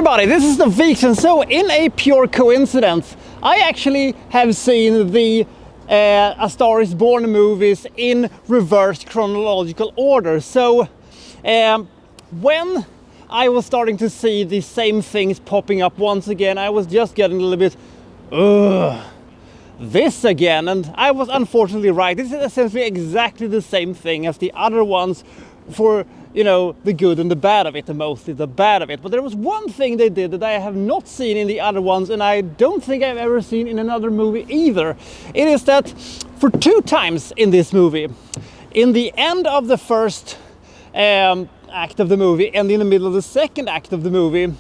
everybody, this is the Vixen. So in a pure coincidence, I actually have seen the A Star is Born movies in reverse chronological order. So when I was starting to see the same things popping up once again, I was just getting a little bit, this again, and I was unfortunately right. This is essentially exactly the same thing as the other ones, for, you know, the good and the bad of it, and mostly the bad of it. But there was one thing they did that I have not seen in the other ones, and I don't think I've ever seen in another movie either. It is that for two times in this movie, in the end of the first act of the movie and in the middle of the second act of the movie,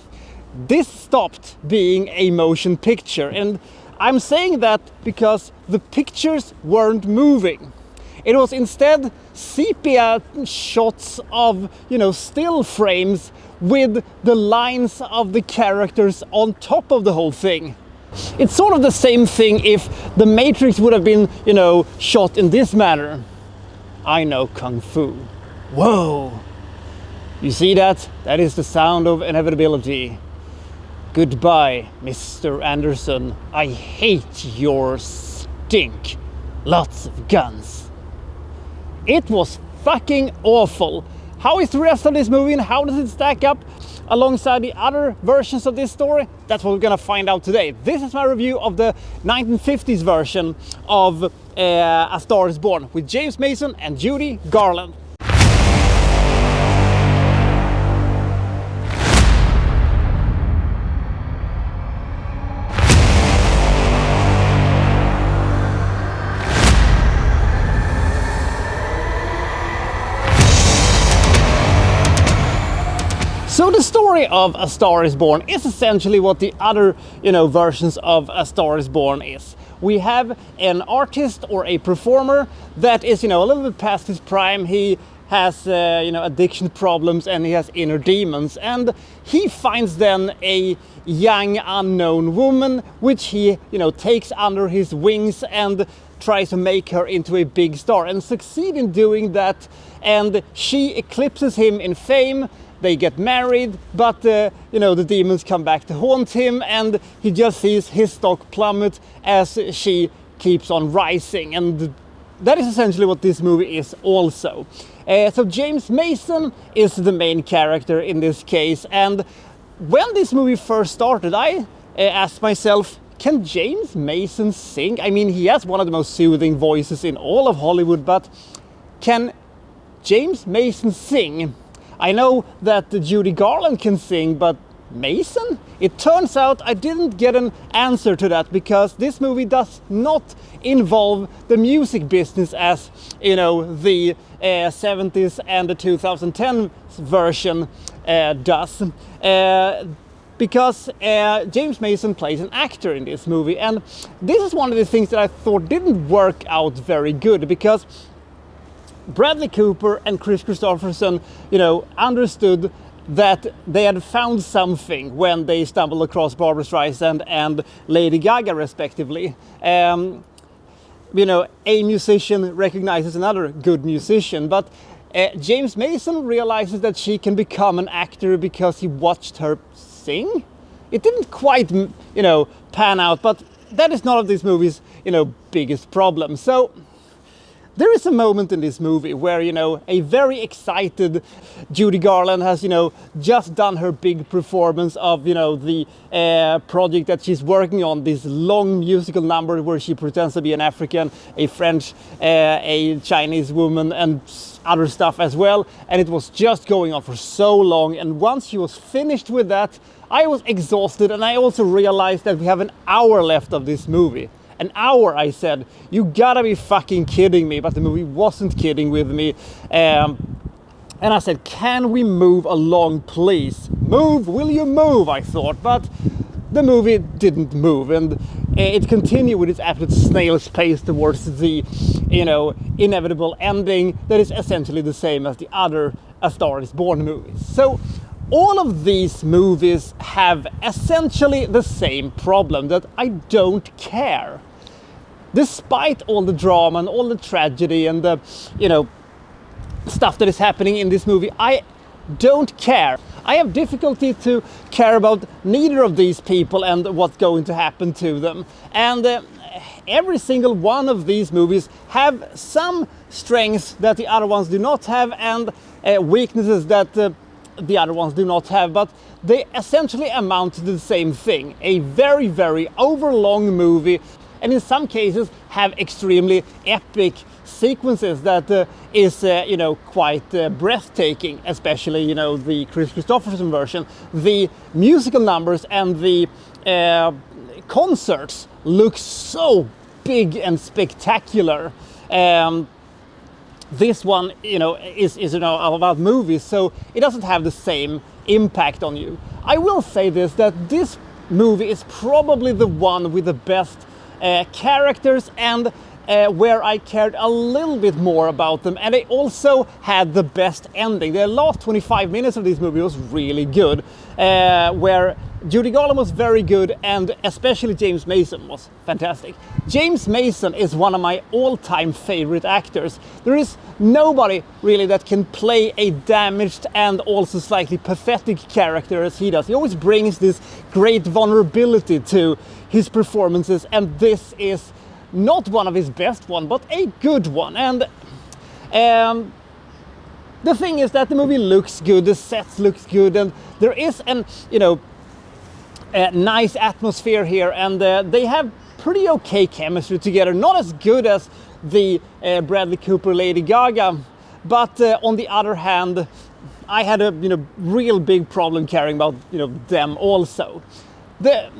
this stopped being a motion picture. And I'm saying that because the pictures weren't moving. It was instead sepia shots of, you know, still frames with the lines of the characters on top of the whole thing. It's sort of the same thing if The Matrix would have been, you know, shot in this manner. I know Kung Fu. Whoa! You see that? That is the sound of inevitability. Goodbye, Mr. Anderson. I hate your stink. Lots of guns. It was fucking awful. How is the rest of this movie and how does it stack up alongside the other versions of this story? That's what we're gonna find out today. This is my review of the 1950s version of A Star is Born with James Mason and Judy Garland. So the story of A Star is Born is essentially what the other, you know, versions of A Star is Born is. We have an artist or a performer that is, you know, a little bit past his prime. He has, you know, addiction problems and he has inner demons. And he finds then a young unknown woman, which he, you know, takes under his wings and tries to make her into a big star and succeed in doing that. And she eclipses him in fame. They get married, but you know, the demons come back to haunt him, and he just sees his stock plummet as she keeps on rising. And that is essentially what this movie is also. So James Mason is the main character in this case, and when this movie first started, I asked myself, can James Mason sing? I mean, he has one of the most soothing voices in all of Hollywood, but can James Mason sing? I know that Judy Garland can sing, but Mason? It turns out I didn't get an answer to that, because this movie does not involve the music business as, you know, the 70s and the 2010 version does. Because James Mason plays an actor in this movie, and this is one of the things that I thought didn't work out very good, because Bradley Cooper and Chris Christopherson, you know, understood that they had found something when they stumbled across Barbra Streisand and Lady Gaga, respectively. You know, a musician recognizes another good musician, but James Mason realizes that she can become an actor because he watched her sing. It didn't quite, you know, pan out, but that is none of this movie's, you know, biggest problem. So there is a moment in this movie where, you know, a very excited Judy Garland has, you know, just done her big performance of, you know, the project that she's working on, this long musical number where she pretends to be an African, a French, a Chinese woman, and other stuff as well. And it was just going on for so long. And once she was finished with that, I was exhausted, and I also realized that we have an hour left of this movie. An hour, I said. You gotta be fucking kidding me. But the movie wasn't kidding with me. And I said, can we move along, please? Move, will you move? I thought. But the movie didn't move. And it continued with its absolute snail's pace towards the, you know, inevitable ending that is essentially the same as the other A Star is Born movies. So all of these movies have essentially the same problem, that I don't care. Despite all the drama and all the tragedy and the, you know, stuff that is happening in this movie, I don't care. I have difficulty to care about neither of these people and what's going to happen to them. And every single one of these movies have some strengths that the other ones do not have, and weaknesses that the other ones do not have, but they essentially amount to the same thing. A very, very overlong movie, and in some cases have extremely epic sequences that is quite breathtaking, especially the Chris Christopherson version. The musical numbers and the concerts look so big and spectacular. This one is about movies, so it doesn't have the same impact on you. I will say that this movie is probably the one with the best characters, and where I cared a little bit more about them, and they also had the best ending. The last 25 minutes of this movie was really good, where Judy Garland was very good, and especially James Mason was fantastic. James Mason is one of my all-time favorite actors. There is nobody really that can play a damaged and also slightly pathetic character as he does. He always brings this great vulnerability to his performances, and this is not one of his best one, but a good one. And the thing is that the movie looks good, the sets looks good, and there is a nice atmosphere here, and they have pretty okay chemistry together. Not as good as the Bradley Cooper Lady Gaga, but on the other hand, I had a real big problem caring about them also. The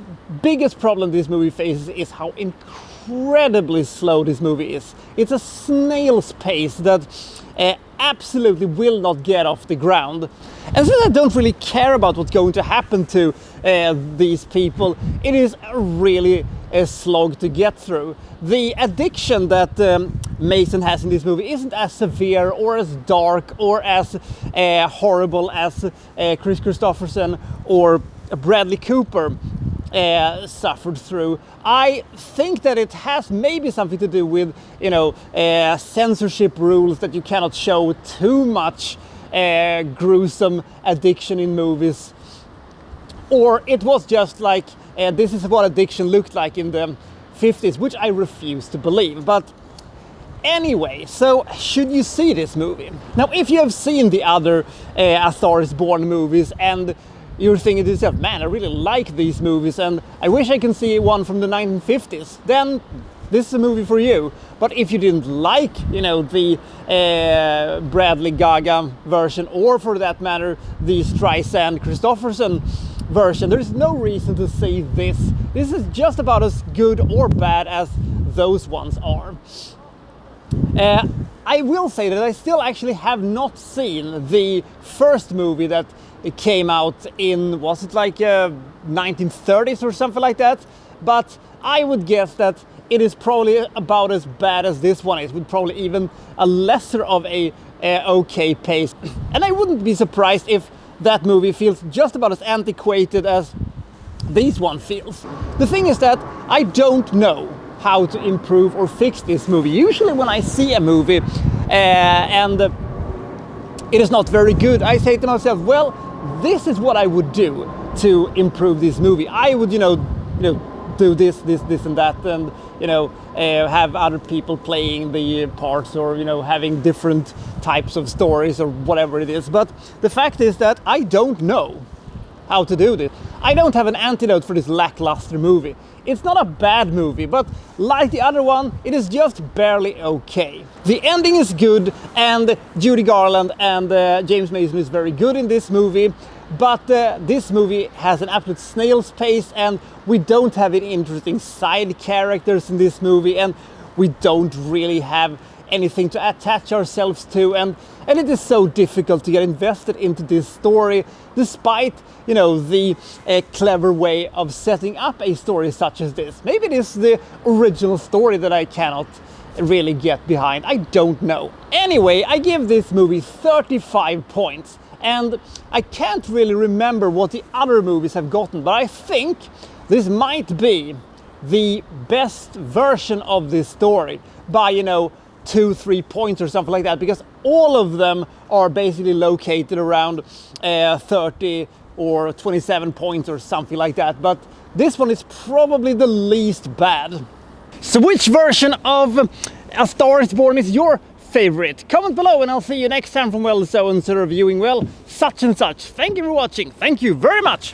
biggest problem this movie faces is how incredibly slow this movie is. It's a snail's pace that absolutely will not get off the ground. And since I don't really care about what's going to happen to these people, it is really a slog to get through. The addiction that Mason has in this movie isn't as severe or as dark or as horrible as Chris Christopherson or Bradley Cooper suffered through. I think that it has maybe something to do with censorship rules, that you cannot show too much gruesome addiction in movies, or it was just like this is what addiction looked like in the 50s, which I refuse to believe. But anyway, so should you see this movie? Now, if you have seen the other A Star Is Born movies and you're thinking to yourself, man, I really like these movies and I wish I can see one from the 1950s, then this is a movie for you. But if you didn't like, the Bradley Gaga version, or for that matter, the Streisand Christopherson version, there's no reason to see this. This is just about as good or bad as those ones are. I will say that I still actually have not seen the first movie that came out in, was it like 1930s or something like that? But I would guess that it is probably about as bad as this one is, with probably even a lesser of a okay pace. And I wouldn't be surprised if that movie feels just about as antiquated as this one feels. The thing is that I don't know how to improve or fix this movie. Usually when I see a movie and it is not very good, I say to myself, well, this is what I would do to improve this movie. I would, do this and that, and have other people playing the parts, or having different types of stories or whatever it is. But the fact is that I don't know how to do this. I don't have an antidote for this lackluster movie. It's not a bad movie, but like the other one, it is just barely okay. The ending is good, and Judy Garland and James Mason is very good in this movie, but this movie has an absolute snail's pace, and we don't have any interesting side characters in this movie, and we don't really have anything to attach ourselves to, and it is so difficult to get invested into this story, despite the clever way of setting up a story such as this. Maybe it is the original story that I cannot really get behind. I don't know. Anyway, I give this movie 35 points, and I can't really remember what the other movies have gotten, but I think this might be the best version of this story by 2-3 points or something like that, because all of them are basically located around 30 or 27 points or something like that. But this one is probably the least bad. So which version of A Star is Born is your favorite? Comment below and I'll see you next time from, well, so and so reviewing, well, such and such. Thank you for watching. Thank you very much.